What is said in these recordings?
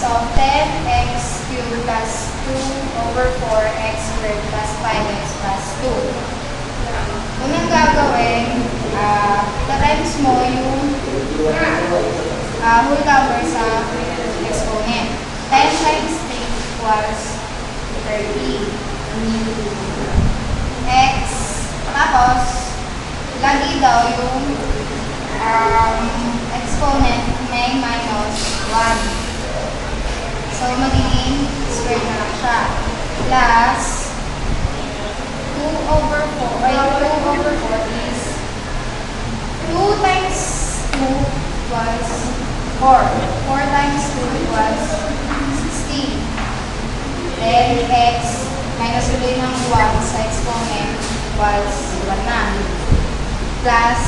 So, 10x cubed plus 2 over 4x squared plus 5x plus 2. Unang gagawin, times mo yung whole number sa exponent. 10 times 3 equals 30. X, tapos, lagi daw yung exponent may minus 1. So, magiging square na lang siya. Plus, 2 over 4, ay 2 over 4 is 2 times 2 equals 4. 4 times 2 equals 16. Then, x minus ulit ng 1 sa exponent equals 1 na. Plus,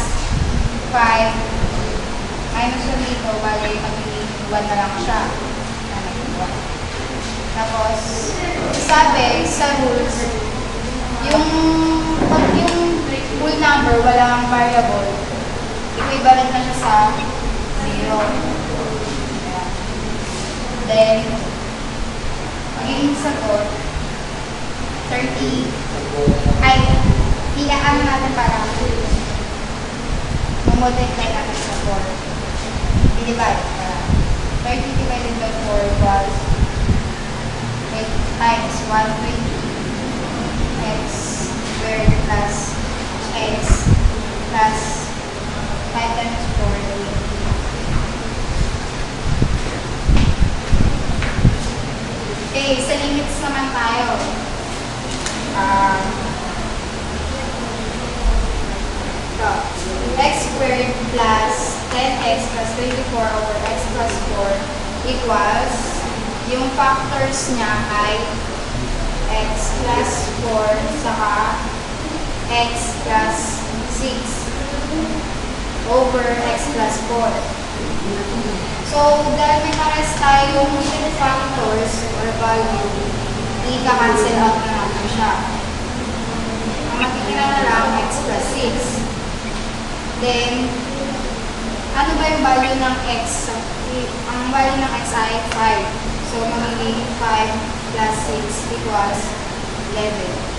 5 minus ulit dito, bali magiging 1 na lang siya. Tapos, sabi sa rules, yung whole number, walang variable, equivalent na siya sa 0. Then, magiging sagot, 30. Ay, iaan natin para multiply natin sa 4. I-divide para 30 divided by 4 equals 8 times 120 x squared plus x plus 5 times 4 Okay, sa limits naman tayo. X squared plus 10x plus 24 over x plus 4 equals, yung factors niya ay x plus 4 saka x plus 6 over x plus 4. So, dahil may pares tayong factors or value, i-cancel out na natin siya. Ang matitira na lang x plus 6. Then, ano ba yung value ng x? Ang value ng x ay 5. So, magiging 5 plus 6 equals 11.